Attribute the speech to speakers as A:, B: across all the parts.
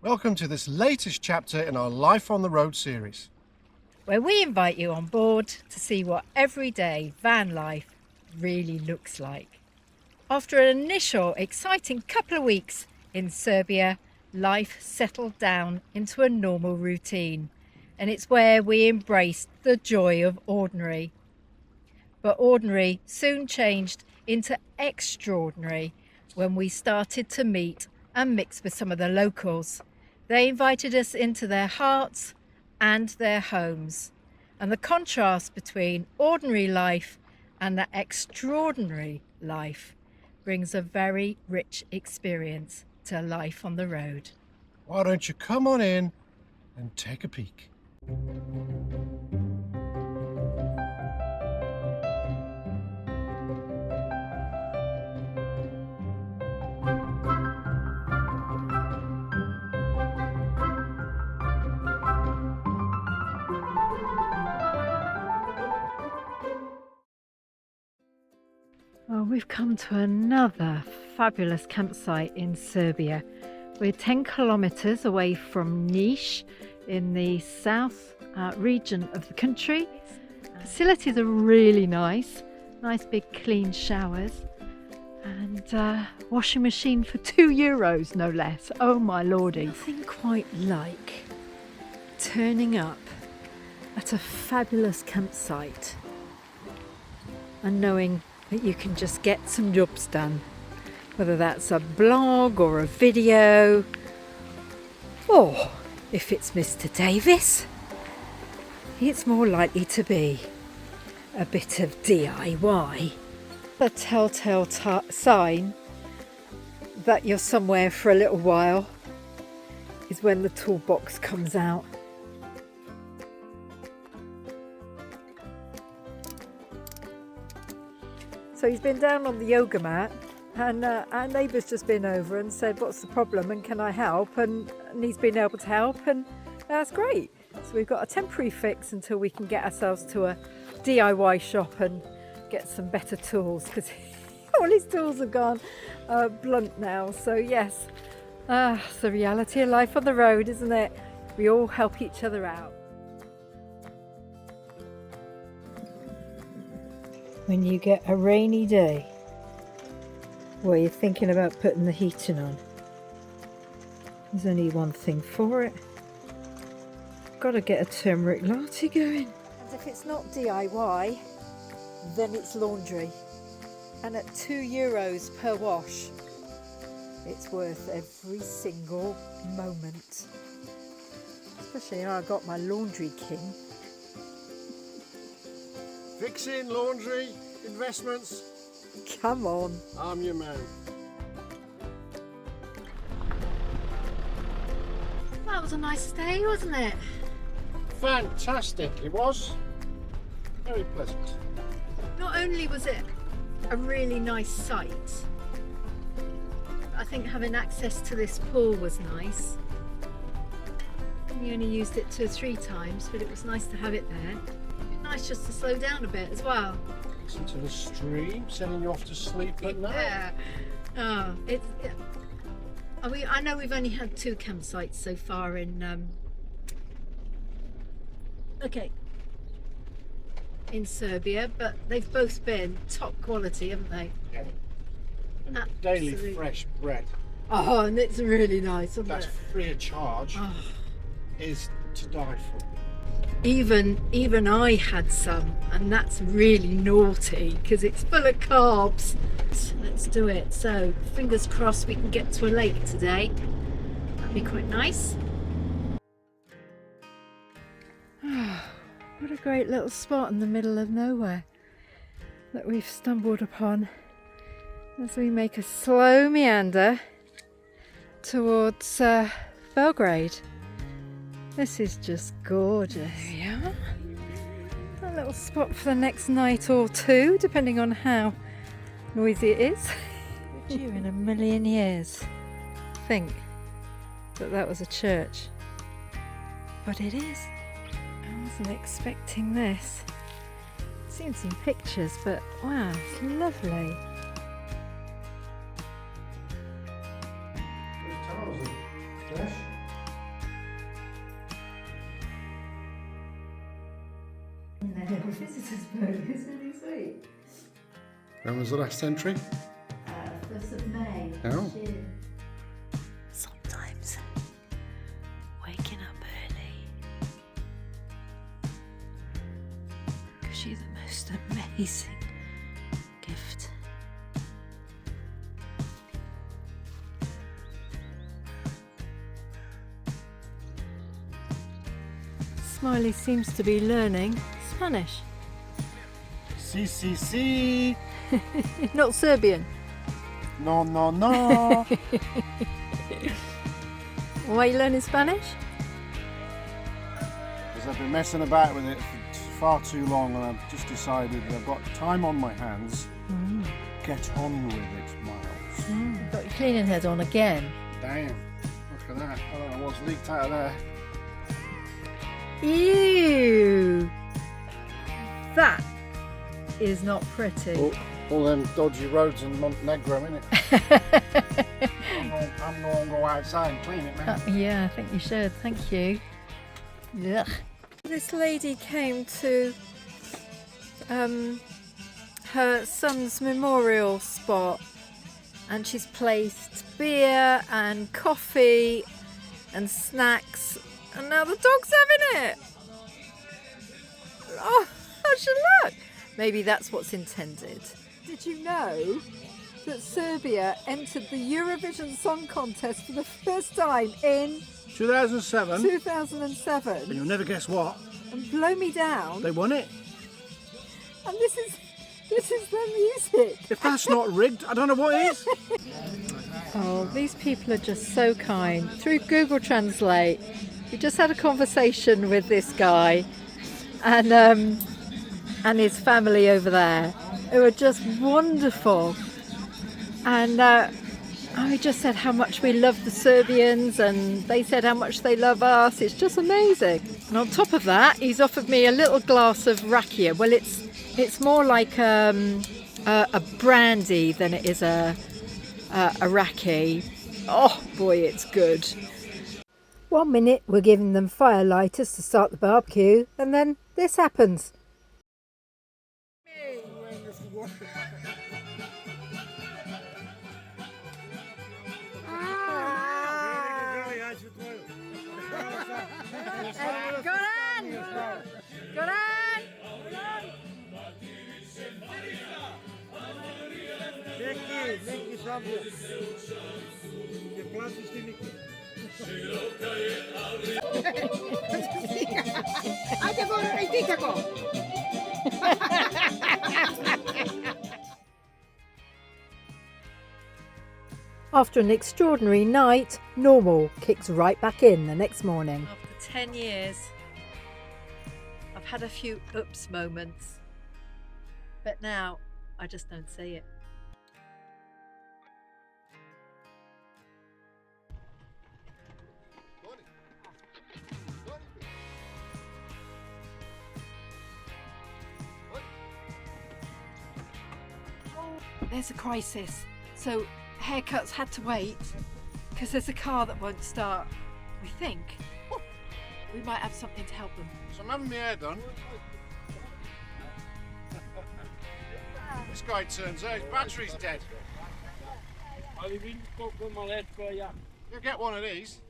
A: Welcome to this latest chapter in our Life on the Road series.
B: Where we invite you on board to see what everyday van life really looks like. After an initial exciting couple of weeks in Serbia, life settled down into a normal routine, and it's where we embraced the joy of ordinary. But ordinary soon changed into extraordinary when we started to meet and mix with some of the locals. They invited us into their hearts and their homes, and the contrast between ordinary life and that extraordinary life brings a very rich experience to life on the road.
A: Why don't you come on in and take a peek?
B: Well, we've come to another fabulous campsite in Serbia. We're 10 kilometres away from Niš in the south region of the country. Facilities are really nice big clean showers, and washing machine for €2 no less. Oh my lordy. Nothing quite like turning up at a fabulous campsite and knowing that you can just get some jobs done, whether that's a blog or a video, or if it's Mr. Davis, it's more likely to be a bit of DIY. The telltale sign that you're somewhere for a little while is when the toolbox comes out. So he's been down on the yoga mat, and our neighbour's just been over and said, what's the problem and can I help? And he's been able to help, and that's great. So we've got a temporary fix until we can get ourselves to a DIY shop and get some better tools, because all his tools have gone blunt now. So yes, it's the reality of life on the road, isn't it? We all help each other out. When you get a rainy day where you're thinking about putting the heating on, there's only one thing for it. Got to get a turmeric latte going. And if it's not DIY, then it's laundry. And at €2 per wash, it's worth every single moment. Especially now I've got my Laundry King.
A: Fixing, laundry, investments.
B: Come on.
A: I'm your man.
B: That was a nice day, wasn't it?
A: Fantastic, it was. Very pleasant.
B: Not only was it a really nice site, I think having access to this pool was nice. We only used it 2 or 3 times, but it was nice to have it there. Nice just to slow down a bit as well.
A: Listen to the stream, sending you off to sleep at night.
B: Yeah. I know we've only had 2 campsites so far in in Serbia, but they've both been top quality, haven't they?
A: Yeah. And daily fresh bread.
B: Oh, and it's really nice, isn't
A: That's
B: it?
A: free of charge.
B: Oh.
A: Is to die for.
B: Even I had some, and that's really naughty because it's full of carbs. So let's do it. So fingers crossed we can get to a lake today. That'd be quite nice. What a great little spot in the middle of nowhere that we've stumbled upon as we make a slow meander towards Belgrade. This is just gorgeous. There we are. A little spot for the next night or 2, depending on how noisy it is. Would you in a million years think that was a church? But it is. I wasn't expecting this. I've seen some pictures, but wow, it's lovely. a visitor's boat. It's really sweet.
A: When was the last entry?
B: 1st of May.
A: Oh.
B: Sometimes waking up early gives you the most amazing gift. Smiley seems to be learning Spanish.
A: Si.
B: Not Serbian.
A: No.
B: Why are you learning Spanish?
A: Because I've been messing about with it for far too long, and I've just decided that I've got time on my hands. Get on with it, Miles.
B: Got your cleaning head on again.
A: Damn, look at that. I don't know what's leaked out of there.
B: Ew! That is not pretty.
A: All them dodgy roads in Montenegro, innit? I'm going to go outside and clean it, man.
B: Yeah, I think you should. Thank you. Ugh. This lady came to her son's memorial spot, and she's placed beer and coffee and snacks, and now the dog's having it. Oh, how's your luck? Maybe that's what's intended. Did you know that Serbia entered the Eurovision Song Contest for the first time in
A: 2007.
B: 2007?
A: And you'll never guess what.
B: And blow me down.
A: They won it.
B: And this is their music.
A: If that's not rigged, I don't know what is.
B: Oh, these people are just so kind. Through Google Translate, we just had a conversation with this guy and his family over there, who are just wonderful. And we just said how much we love the Serbians, and they said how much they love us. It's just amazing. And on top of that, he's offered me a little glass of rakia. Well, it's more like a brandy than it is a raki. Oh boy, it's good. 1 minute we're giving them fire lighters to start the barbecue, and then this happens. Goran!
C: Neki samo. Nie placiš ti niko.
D: Ajde, Goran, i ti tako.
B: After an extraordinary night, normal kicks right back in the next morning. After 10 years, I've had a few oops moments, but now I just don't see it. There's a crisis, so haircuts had to wait because there's a car that won't start. We think we might have something to help them.
A: So I'm having my hair done. This guy turns out his battery's dead. You'll get one of these.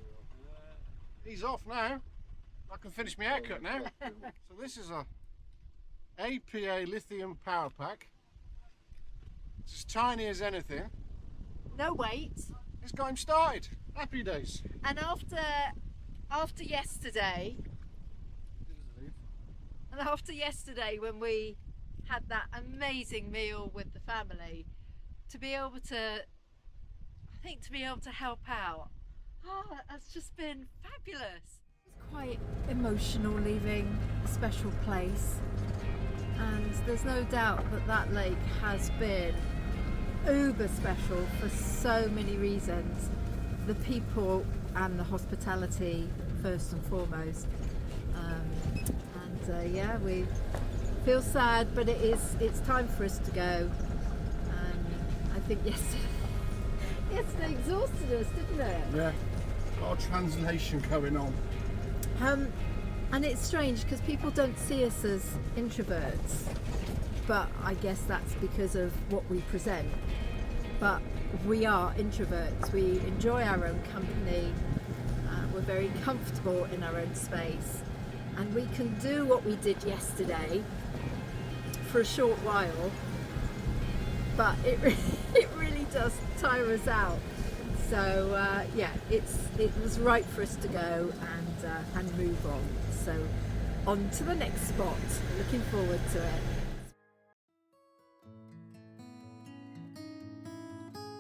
A: He's off now. I can finish my haircut now. So this is a APA lithium power pack. It's as tiny as anything.
B: No wait.
A: It's got him started. Happy days.
B: And after yesterday, when we had that amazing meal with the family, to be able to help out, that's just been fabulous. It's quite emotional leaving a special place, and there's no doubt that lake has been uber special for so many reasons. The people and the hospitality first and foremost. Yeah, we feel sad, but it's time for us to go. I think yesterday exhausted us, didn't it?
A: Yeah, a lot of translation going on.
B: And it's strange because people don't see us as introverts, but I guess that's because of what we present. But we are introverts. We enjoy our own company. We're very comfortable in our own space, and we can do what we did yesterday for a short while, but it really does tire us out. So yeah, it was right for us to go and move on. So on to the next spot. Looking forward to it.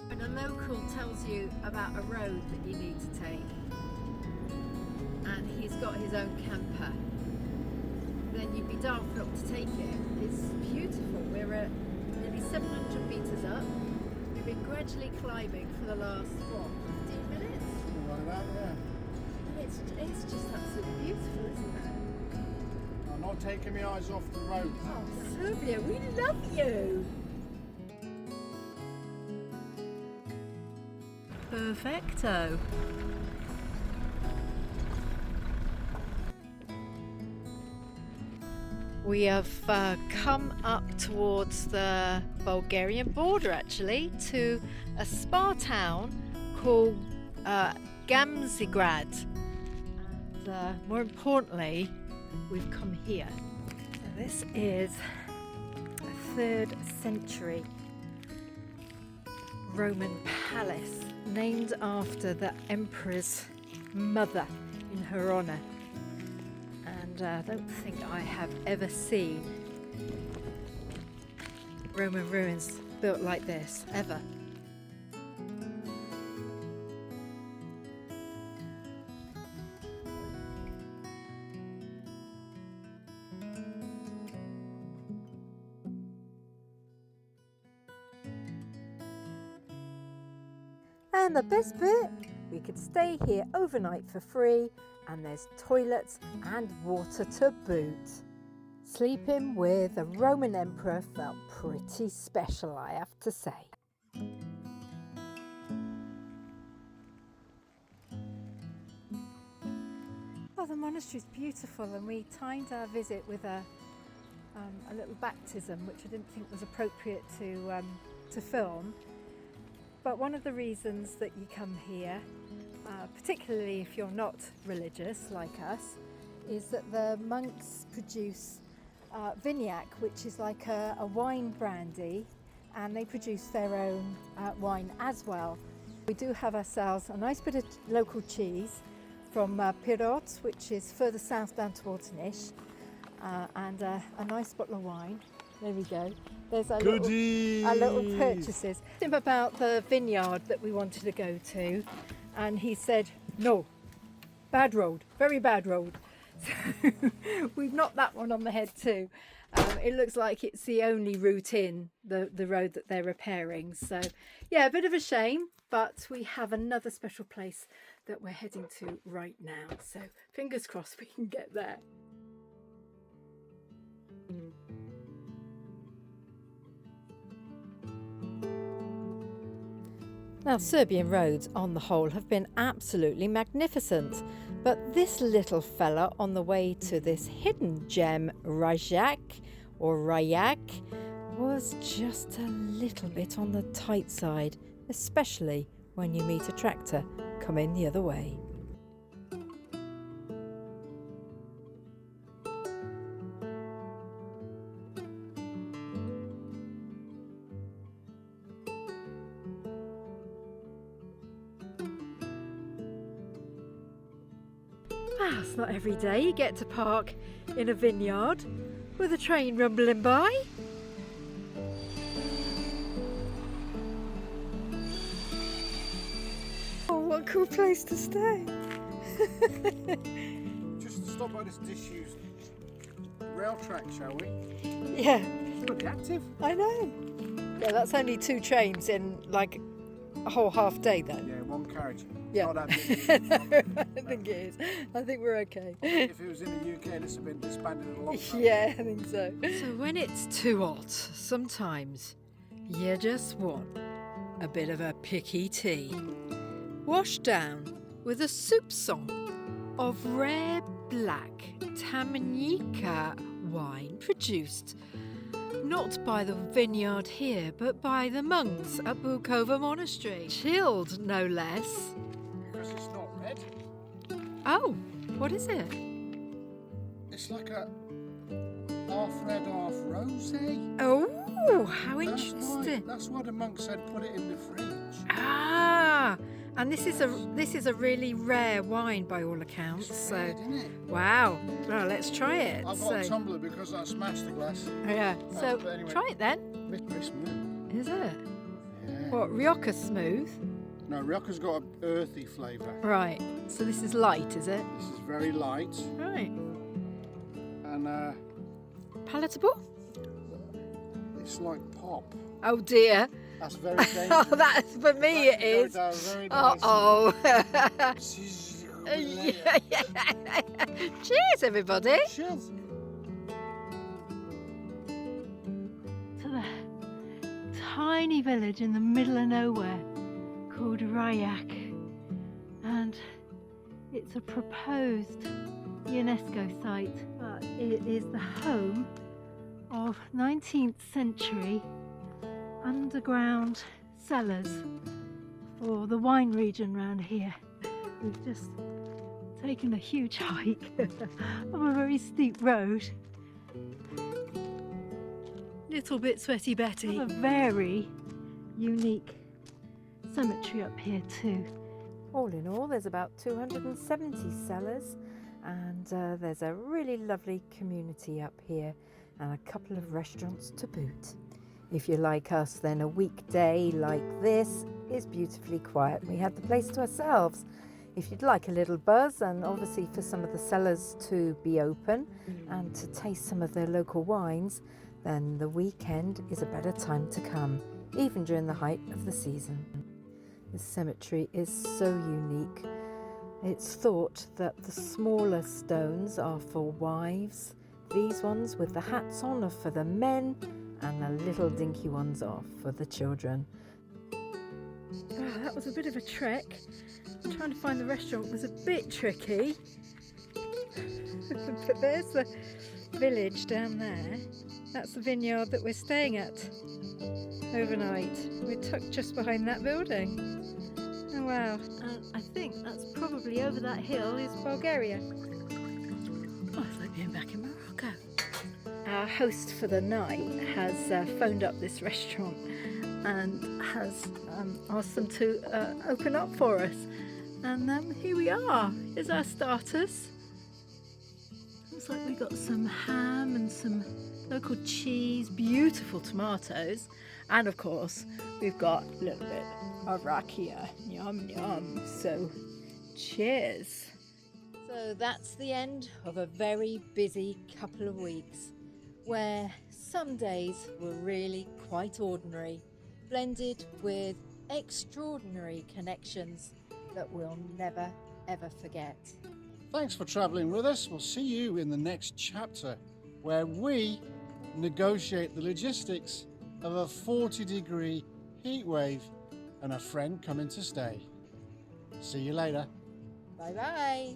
B: When a local tells you about a road that you need to take, and he's got his own camper, then you'd be daft not to take it. It's beautiful. We're at nearly 700 metres up. We've been gradually climbing for the last, what, 15 minutes?
A: Like that, yeah.
B: And it's just absolutely beautiful, isn't it?
A: I'm not taking my eyes off the road.
B: Oh, Serbia, we love you! Perfecto. We have come up towards the Bulgarian border, actually, to a spa town called Gamzigrad. And more importantly, we've come here. So this is a 3rd century Roman palace named after the emperor's mother in her honour. I don't think I have ever seen Roman ruins built like this, ever. And the best bit, we could stay here overnight for free, and there's toilets and water to boot. Sleeping with a Roman emperor felt pretty special, I have to say. Oh, the monastery's beautiful, and we timed our visit with a little baptism, which I didn't think was appropriate to film. But one of the reasons that you come here, particularly if you're not religious like us, is that the monks produce Vignac, which is like a wine brandy, and they produce their own wine as well. We do have ourselves a nice bit of local cheese from Pirot, which is further south down towards Niš, and a nice bottle of wine. There we go. There's our little purchases. Him about the vineyard that we wanted to go to, and he said, no, bad road, very bad road. So we've knocked that one on the head too. It looks like it's the only route in the road that they're repairing. So yeah, a bit of a shame, but we have another special place that we're heading to right now. So fingers crossed we can get there. Now, Serbian roads on the whole have been absolutely magnificent, but this little fella on the way to this hidden gem, Rajak or Rajak, was just a little bit on the tight side, especially when you meet a tractor coming the other way. It's not every day you get to park in a vineyard with a train rumbling by. Oh, what a cool place to stay.
A: Just stop by this disused rail track, shall we?
B: Yeah.
A: It's look active.
B: I know. Yeah, that's only 2 trains in like a whole half day though.
A: Yeah, 1 carriage.
B: Yeah.
A: Not that big.
B: No, I think it is. I think we're okay.
A: If it was in the UK, this would have been disbanded a long time.
B: Yeah, I think so. So when it's too hot, sometimes you just want a bit of a picky tea. Washed down with a soup song of rare black Tamanika wine produced not by the vineyard here, but by the monks at Bukova Monastery. Chilled, no less.
A: Because it's not red.
B: Oh, what is it?
A: It's like a half red, half rosé.
B: Oh, how interesting.
A: That's why the monk said put it in the fridge.
B: Ah, and this is a really rare wine by all accounts.
A: It's
B: So,
A: red, isn't it?
B: wow. Well, let's try it.
A: I've got a tumbler because I smashed the glass.
B: Yeah. So
A: but anyway.
B: try it then.
A: Very smooth.
B: Is it?
A: Yeah.
B: What, Rioja smooth?
A: No, Rioja's got an earthy flavour.
B: Right. So this is light, is it?
A: This is very light
B: Right.
A: and
B: Palatable?
A: it's like pop.
B: Oh dear.
A: That's very dangerous.
B: Oh, that's for me. It is.
A: Very
B: Oh.
A: yeah.
B: Cheers, everybody.
A: Cheers.
B: To the tiny village in the middle of nowhere called Rayak, and it's a proposed UNESCO site, but it is the home of 19th century underground cellars for the wine region around here. We've just taken a huge hike on a very steep road. Little bit sweaty Betty. A very unique cemetery up here too. All in all, there's about 270 cellars, and there's a really lovely community up here and a couple of restaurants to boot. If you're like us, then a weekday like this is beautifully quiet. We had the place to ourselves. If you'd like a little buzz, and obviously for some of the cellars to be open and to taste some of their local wines, then the weekend is a better time to come, even during the height of the season. This cemetery is so unique. It's thought that the smaller stones are for wives, these ones with the hats on are for the men, and the little dinky ones are for the children. Oh, that was a bit of a trek. Trying to find the restaurant was a bit tricky. But there's the village down there. That's the vineyard that we're staying at overnight. We're tucked just behind that building. Oh wow. And I think that's probably over that hill is Bulgaria. Oh, it's like being back in Morocco. Our host for the night has phoned up this restaurant and has asked them to open up for us. And here we are. Here's our starters. Looks like we got some ham and some local cheese, beautiful tomatoes, and of course we've got a little bit of rakia. Yum yum. So cheers. So that's the end of a very busy couple of weeks, where some days were really quite ordinary, blended with extraordinary connections that we'll never ever forget.
A: Thanks for travelling with us. We'll see you in the next chapter, where we negotiate the logistics of a 40-degree heat wave and a friend coming to stay. See you later.
B: Bye bye.